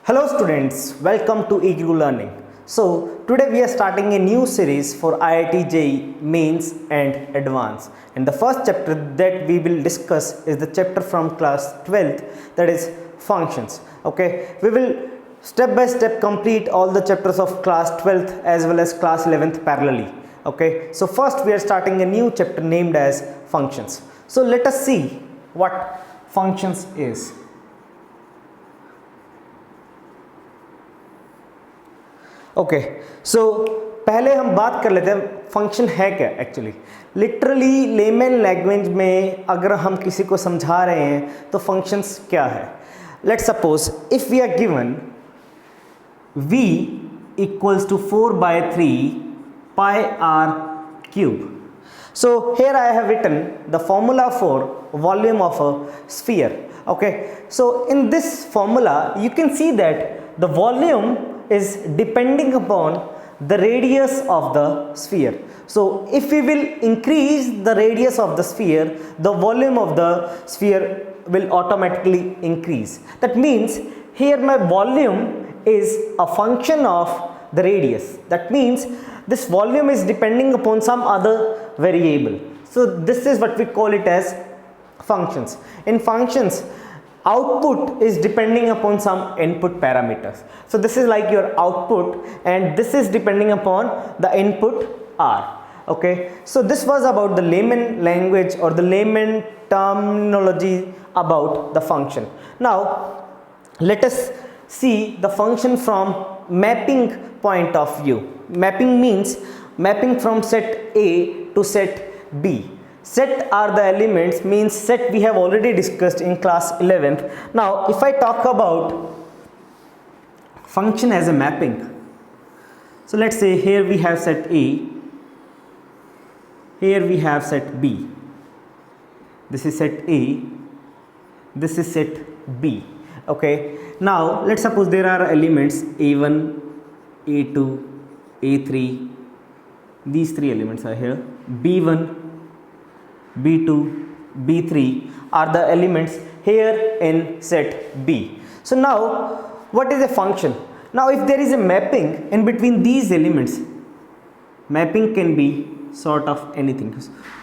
Hello students, welcome to EQ Learning. So today we are starting a new series for IIT JEE Mains and Advanced. And the first chapter that we will discuss is the chapter from class 12th, that is functions. Okay, we will step by step complete all the chapters of class 12th as well as class 11th parallelly. Okay, so first we are starting a new chapter named as functions. So let us see what functions is. Okay so पहले हम बात कर लेते हैं function है क्या actually. Literally layman language में अगर हम किसी को समझा रहे हैं तो फंक्शंस क्या है. Let's suppose if we are given v equals to 4/3 pi r cube. So here I have written the formula for volume of a sphere. Okay, so in this formula you can see that the volume is depending upon the radius of the sphere. So if we will increase the radius of the sphere, the volume of the sphere will automatically increase. That means here my volume is a function of the radius. That means this volume is depending upon some other variable. So this is what we call it as functions. In functions, output is depending upon some input parameters. So this is like your output and this is depending upon the input r. Okay, so this was about the layman language or the layman terminology about the function. Now let us see the function from mapping point of view. Mapping means mapping from set A to set B. Set are the elements, means set we have already discussed in class 11th. Now if I talk about function as a mapping, so let's say here we have set A, here we have set B, this is set A, this is set B. Okay, now let's suppose there are elements A1, A2, A3, these three elements are here, B1, B2, B3 are the elements here in set B. So now what is a function? Now if there is a mapping in between these elements, mapping can be sort of anything.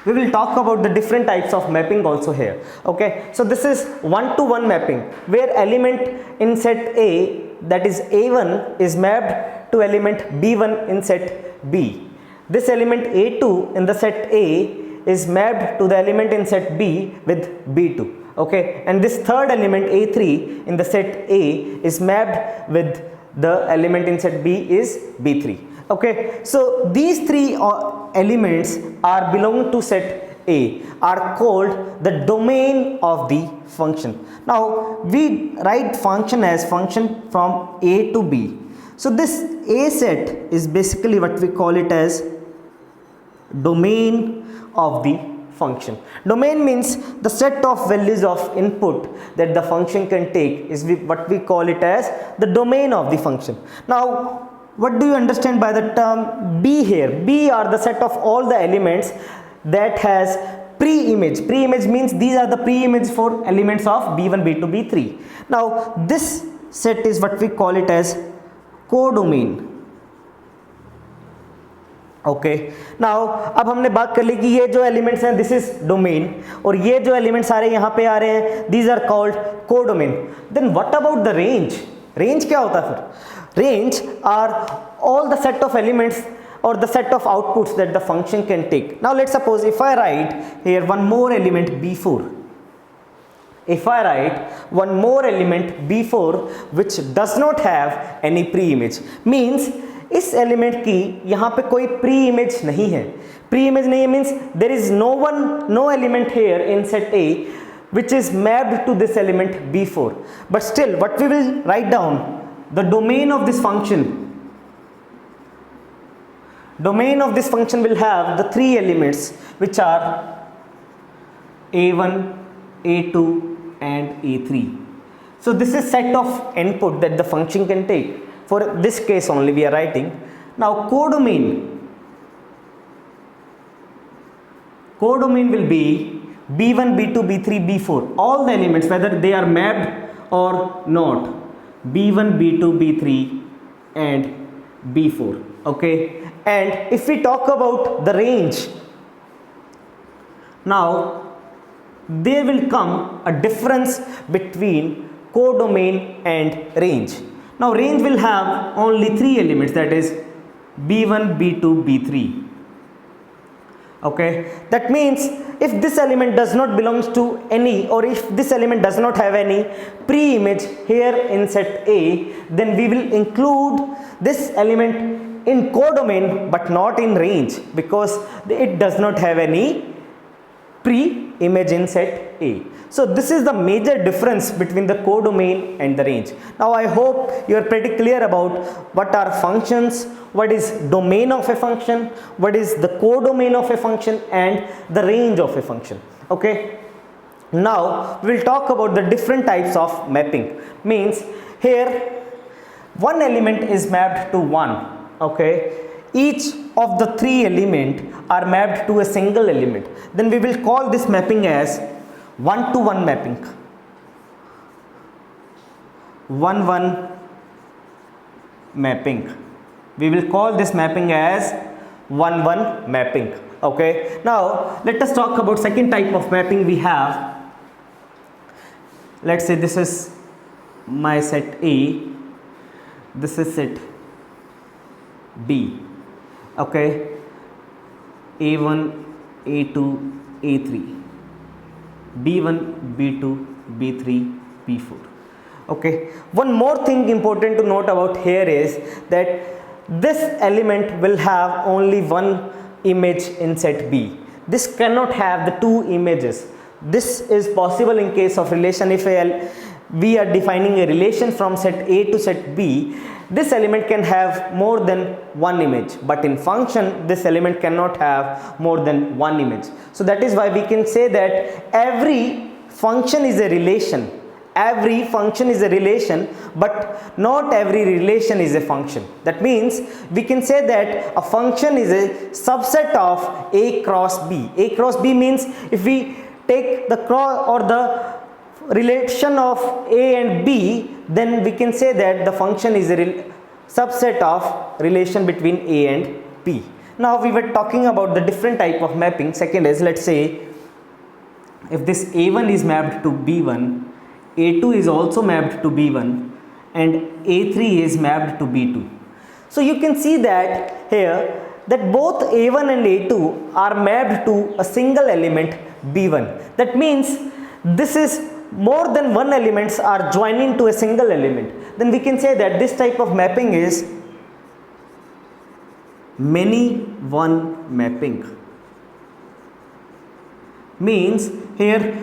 We will talk about the different types of mapping also here. Okay, so this is one-to-one mapping where element in set A, that is A1, is mapped to element B1 in set B. This element A2 in the set A is mapped to the element in set B with B2. Okay, and this third element A3 in the set A is mapped with the element in set B is B3. Okay, so these three elements are belong to set A, are called the domain of the function. Now we write function as function from A to B. So this A set is basically what we call it as domain of the function. Domain means the set of values of input that the function can take is what we call it as the domain of the function. Now what do you understand by the term B here? B are the set of all the elements that has pre-image. Pre-image means these are the pre-image for elements of B1, B2, B3. Now this set is what we call it as codomain. Okay, now अब हमने बात कर ली कि ये जो elements हैं this is domain और ये जो एलिमेंट्स सारे यहाँ पे आ रहे हैं these are called codomain. Then what about the range? Range क्या होता है फिर? Range are all the set of elements or the set of outputs that the function can take. Now let's suppose if I write here one more element B4, if I write one more element B4 which does not have any pre-image, means इस element की यहाँ पे कोई pre image नहीं है. Pre image नहीं है means there is no element here in set A which is mapped to this element B4. But still what we will write down, the domain of this function. Domain of this function will have the three elements which are A1, A2 and A3. So this is set of input that the function can take. For this case only we are writing. Now codomain will be B1, B2, B3, B4, all the elements whether they are mapped or not. B1, B2, B3 and B4. Okay, and if we talk about the range, now there will come a difference between codomain and range. Now range will have only three elements, that is B1, B2, B3. Okay, that means if this element does not belongs to any, or if this element does not have any pre-image here in set A, then we will include this element in codomain but not in range, because it does not have any pre-image in set A. So this is the major difference between the codomain and the range. Now I hope you are pretty clear about what are functions, what is domain of a function, what is the codomain of a function and the range of a function. Okay, now we will talk about the different types of mapping. Means here one element is mapped to one. Okay, each of the three elements are mapped to a single element. Then we will call this mapping as one-to-one mapping. One-one mapping. We will call this mapping as one-one mapping. Okay. Now let us talk about second type of mapping we have. Let's say this is my set A. This is set B. Okay, A1, A2, A3, B1, B2, B3, B4. Okay, one more thing important to note about here is that this element will have only one image in set B. This cannot have the two images. This is possible in case of relation. If we are defining a relation from set A to set B, this element can have more than one image, but in function this element cannot have more than one image. So that is why we can say that every function is a relation. Every function is a relation, but not every relation is a function. That means we can say that a function is a subset of A cross B. A cross B means if we take the cross or the relation of A and B, then we can say that the function is a subset of relation between A and B. Now we were talking about the different type of mapping. Second is, let's say if this A1 is mapped to B1, A2 is also mapped to B1 and A3 is mapped to B2. So you can see that here that both A1 and A2 are mapped to a single element B1. That means this is more than one elements are joining to a single element. Then we can say that this type of mapping is many one mapping. Means here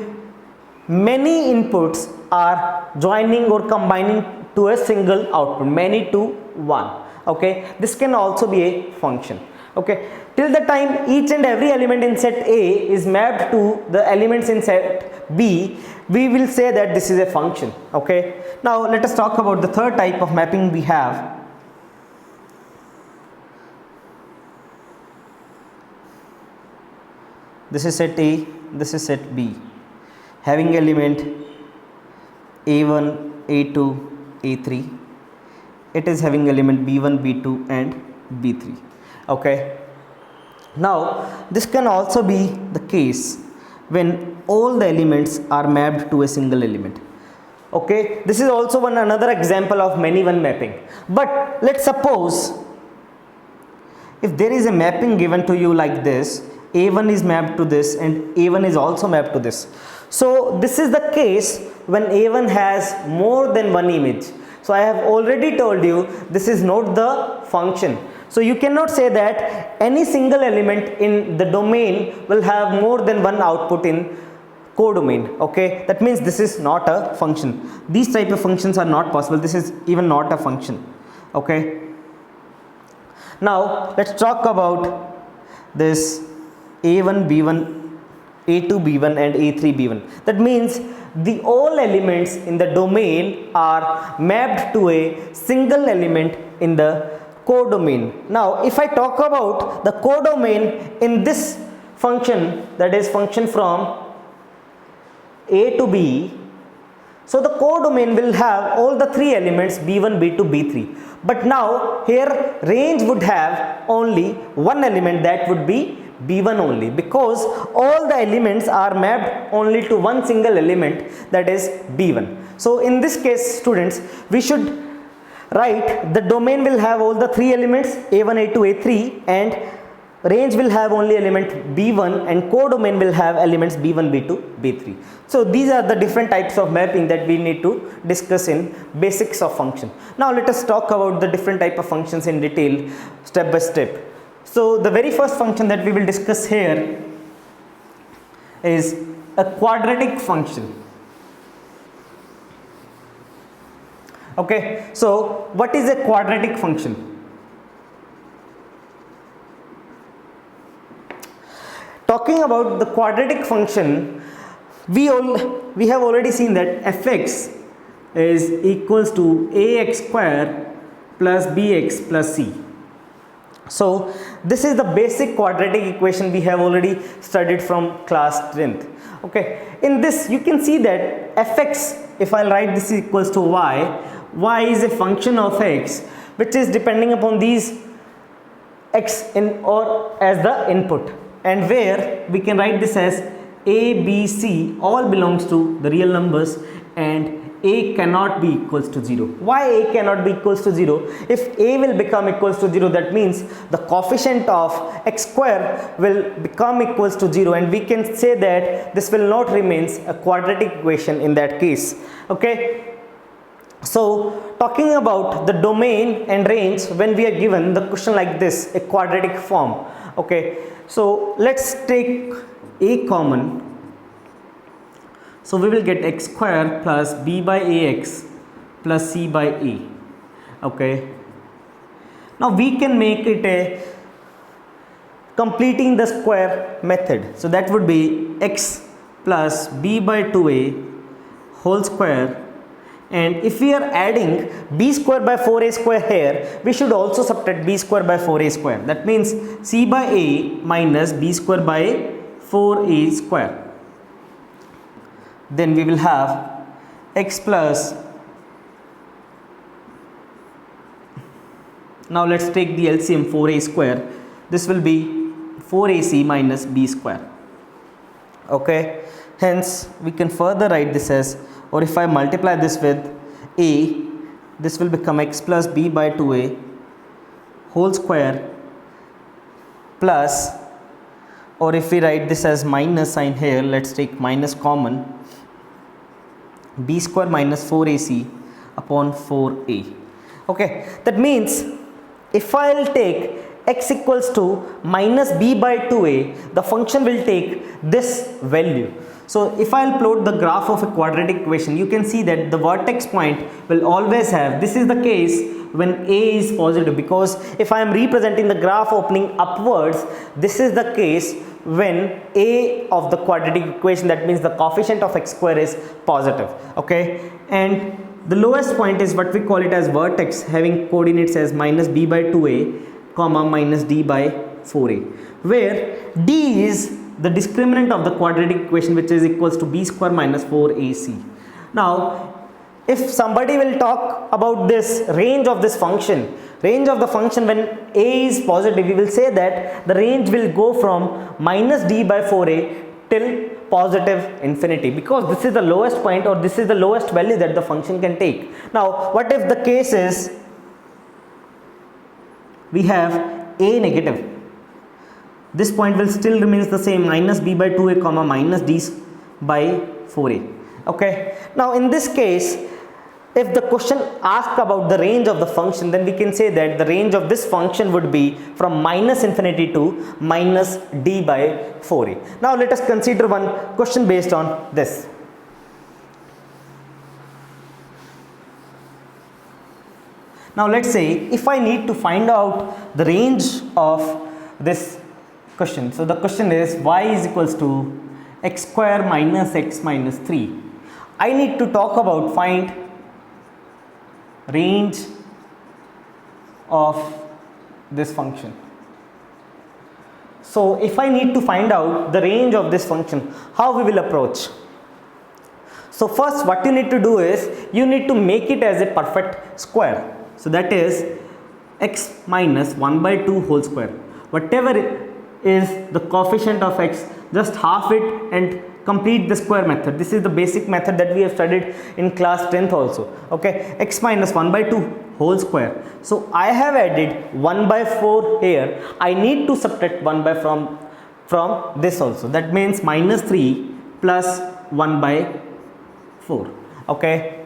many inputs are joining or combining to a single output, many to one. Okay, this can also be a function. Okay, till the time each and every element in set A is mapped to the elements in set B, we will say that this is a function. Okay, now let us talk about the third type of mapping we have. This is set A, this is set B, having element A1, A2, A3. It is having element B1, B2 and B3. Okay, now this can also be the case when all the elements are mapped to a single element. Okay, this is also another example of many one mapping. But let's suppose if there is a mapping given to you like this, A1 is mapped to this and A1 is also mapped to this. So this is the case when A1 has more than one image. So I have already told you this is not the function. So you cannot say that any single element in the domain will have more than one output in codomain. Okay, that means this is not a function. These type of functions are not possible. This is even not a function. Okay, now let's talk about this A1 B1, A2 B1 and A3 B1. That means the all elements in the domain are mapped to a single element in the codomain. Now if I talk about the codomain in this function, that is function from A to B, So the codomain will have all the three elements b1, b2, b3. But now here range would have only one element, that would be b1 only, because all the elements are mapped only to one single element, that is b1. So in this case students, we should write the domain will have all the three elements a1, a2, a3, and range will have only element b1, and codomain will have elements b1, b2, b3. So these are the different types of mapping that we need to discuss in basics of function. Now let us talk about the different type of functions in detail, step by step. So the very first function that we will discuss here is a quadratic function. Okay, so what is a quadratic function? Talking about the quadratic function, we have already seen that fx is equals to ax square plus bx plus c. So this is the basic quadratic equation we have already studied from class 10th. Okay, in this you can see that fx, if I write this equals to y is a function of x which is depending upon these x in or as the input, and where we can write this as a, b, c all belongs to the real numbers, and a cannot be equals to 0. Why a cannot be equals to 0? If a will become equals to 0, that means the coefficient of x square will become equals to 0, and we can say that this will not remains a quadratic equation in that case. Okay, so talking about the domain and range, when we are given the question like this, a quadratic form. Okay, so let's take a common. So we will get x square plus b by ax plus c by a. Okay, now we can make it a completing the square method. So that would be x plus b by 2a whole square, and if we are adding b square by 4a square here, we should also subtract b square by 4a square. That means c by a minus b square by 4a square. Then we will have x plus, now let's take the LCM 4a square. This will be 4ac minus b square. Okay, hence we can further write this as, or if I multiply this with a, this will become x plus b by 2a whole square plus, or if we write this as minus sign here, let's take minus common, b square minus 4ac upon 4a. Okay, that means if I will take x equals to minus b by 2a, the function will take this value. So if I will plot the graph of a quadratic equation, you can see that the vertex point will always have, this is the case when a is positive, because if I am representing the graph opening upwards, this is the case when a of the quadratic equation, that means the coefficient of x square is positive. Okay, and the lowest point is what we call it as vertex, having coordinates as minus b by 2a comma minus d by 4a, where d is the discriminant of the quadratic equation, which is equals to b square minus 4ac. Now if somebody will talk about this range of this function, range of the function when a is positive, we will say that the range will go from minus d by 4a till positive infinity, because this is the lowest point, or this is the lowest value that the function can take. Now what if the case is we have a negative? This point will still remains the same, minus b by 2a comma minus d by 4a. Okay, now in this case, if the question asks about the range of the function, then we can say that the range of this function would be from minus infinity to minus d by 4a. Now let us consider one question based on this. Now let's say if I need to find out the range of this question. So the question is y is equals to x square minus x minus 3. I need to talk about find range of this function. So if I need to find out the range of this function, how we will approach? So first what you need to do is you need to make it as a perfect square. So that is x minus 1 by 2 whole square. Whatever is the coefficient of x, just half it and complete the square method. This is the basic method that we have studied in class 10th also. Okay, x minus 1 by 2 whole square. So I have added 1 by 4 here. I need to subtract 1 by from this also. That means minus 3 plus 1 by 4. Okay,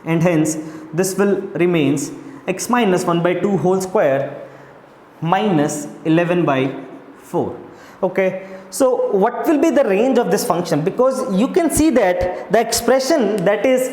and hence this will remains x minus 1 by 2 whole square minus 11 by 4. Okay, so what will be the range of this function? Because you can see that the expression that is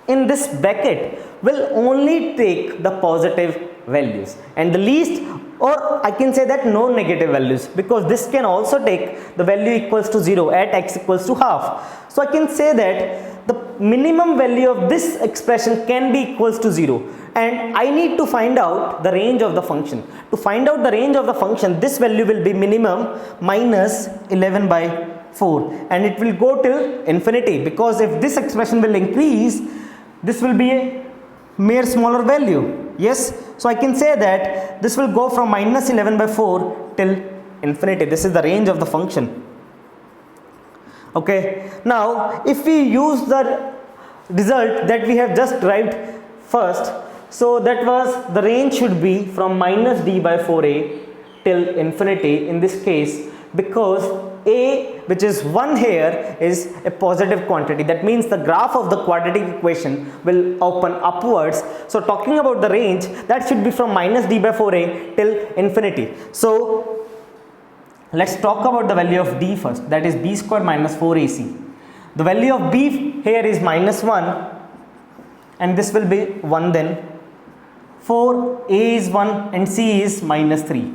in this bracket will only take the positive values and the least, or I can say that no negative values, because this can also take the value equals to 0 at x equals to half. So I can say that the minimum value of this expression can be equals to 0, and I need to find out the range of the function. To find out the range of the function, this value will be minimum minus 11 by 4, and it will go till infinity, because if this expression will increase, this will be a mere smaller value. Yes, so I can say that this will go from minus 11 by 4 till infinity. This is the range of the function. Okay, now if we use the result that we have just derived first, so that was the range should be from minus d by 4a till infinity in this case, because a, which is 1 here, is a positive quantity. That means the graph of the quadratic equation will open upwards. So talking about the range, that should be from minus d by 4a till infinity. So let's talk about the value of d first, that is b square minus 4ac. The value of b here is minus 1, and this will be 1 then. 4, a is 1 and c is minus 3.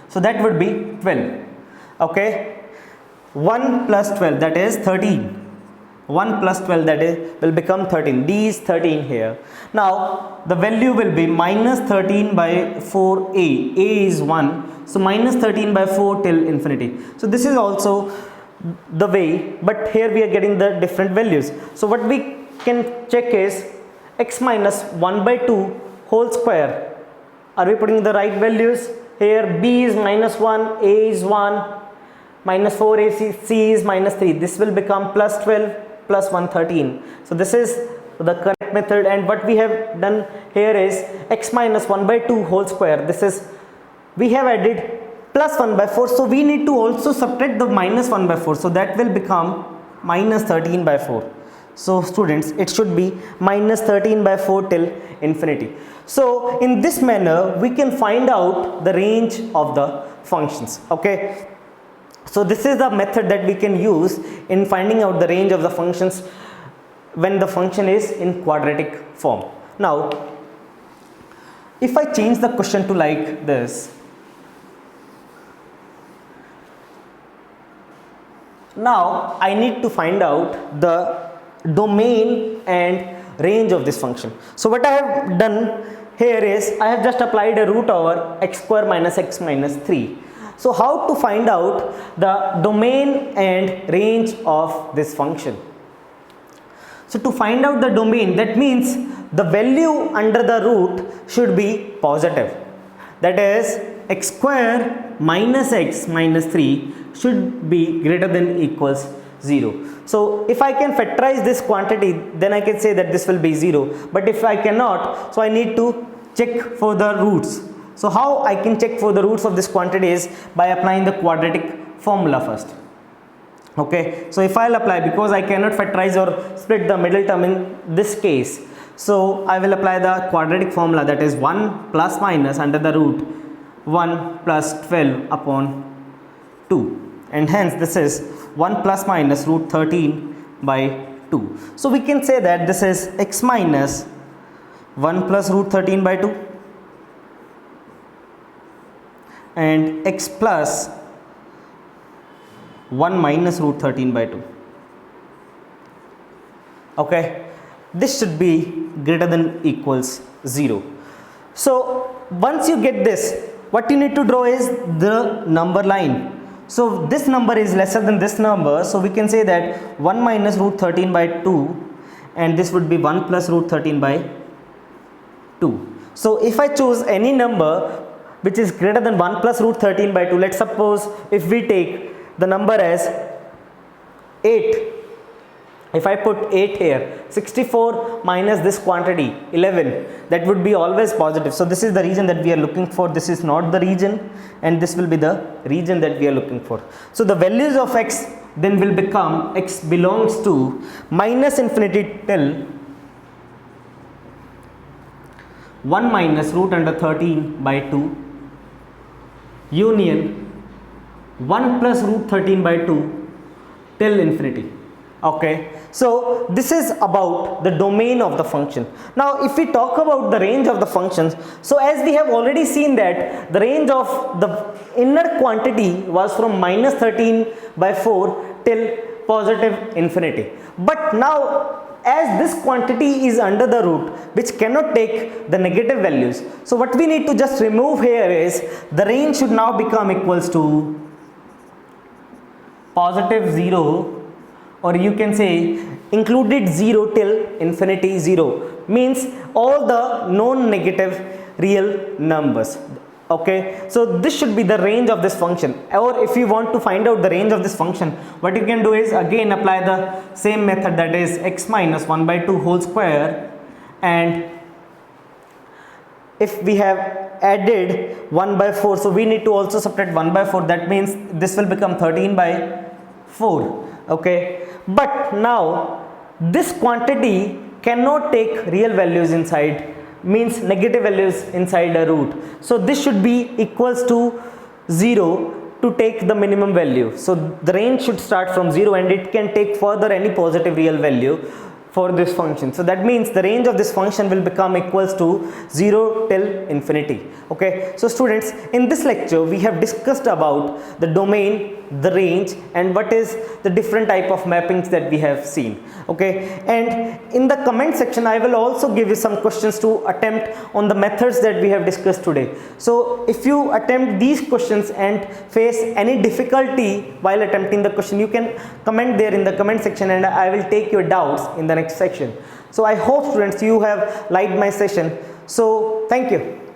So that would be 12. Okay, 1 plus 12, that is 13. 1 plus 12, that is will become 13. D is 13 here. Now the value will be minus 13 by 4a. A is 1, so minus 13 by 4 till infinity. So this is also the way, but here we are getting the different values. So what we can check is x minus 1 by 2 whole square. Are we putting the right values? Here b is minus 1, a is 1, minus 4ac, c is minus 3. This will become plus 12 plus 113. So this is the correct method, and what we have done here is x minus 1 by 2 whole square. This is, we have added plus 1 by 4, so we need to also subtract the minus 1 by 4. So that will become minus 13 by 4. So students, it should be minus 13 by 4 till infinity. So in this manner we can find out the range of the functions. Okay, so this is the method that we can use in finding out the range of the functions when the function is in quadratic form. Now if I change the question to like this, now I need to find out the domain and range of this function. So what I have done here is I have just applied a root over x square minus x minus 3. So how to find out the domain and range of this function? So to find out the domain, that means the value under the root should be positive. That is x square minus x minus 3 should be greater than equals 0. So if I can factorize this quantity, then I can say that this will be 0. But if I cannot, so I need to check for the roots. So how I can check for the roots of this quantity is by applying the quadratic formula first. Okay, so if I'll apply, because I cannot factorize or split the middle term in this case, so I will apply the quadratic formula, that is 1 plus minus under the root 1 plus 12 upon 2, and hence this is 1 plus minus root 13 by 2. So we can say that this is x minus 1 plus root 13 by 2 and x plus 1 minus root 13 by 2. Okay, this should be greater than equals 0. So once you get this, what you need to draw is the number line. So this number is lesser than this number, so we can say that 1 minus root 13 by 2, and this would be 1 plus root 13 by 2. So if I choose any number which is greater than 1 plus root 13 by 2, let's suppose if we take the number as 8, if I put 8 here, 64 minus this quantity 11, that would be always positive. So this is the region that we are looking for. This is not the region, and this will be the region that we are looking for. So the values of x then will become, x belongs to minus infinity till 1 minus root under 13 by 2 union 1 plus root 13 by 2 till infinity. Okay, so this is about the domain of the function. Now if we talk about the range of the functions, so as we have already seen that the range of the inner quantity was from minus 13 by 4 till positive infinity. But now as this quantity is under the root which cannot take the negative values, so what we need to just remove here is the range should now become equals to positive 0, or you can say included 0 till infinity 0, means all the non-negative real numbers. Okay, so this should be the range of this function. Or if you want to find out the range of this function, what you can do is again apply the same method, that is x minus 1 by 2 whole square, and if we have added 1 by 4, so we need to also subtract 1 by 4, that means this will become 13 by 4. Okay, but now this quantity cannot take real values inside, means negative values inside a root, so this should be equals to 0 to take the minimum value. So the range should start from 0 and it can take further any positive real value for this function. So that means the range of this function will become equals to 0 till infinity. Okay, so students, in this lecture we have discussed about the domain, the range, and what is the different type of mappings that we have seen. Okay, and in the comment section I will also give you some questions to attempt on the methods that we have discussed today. So if you attempt these questions and face any difficulty while attempting the question, you can comment there in the comment section and I will take your doubts in the next section. So I hope students you have liked my session. So thank you.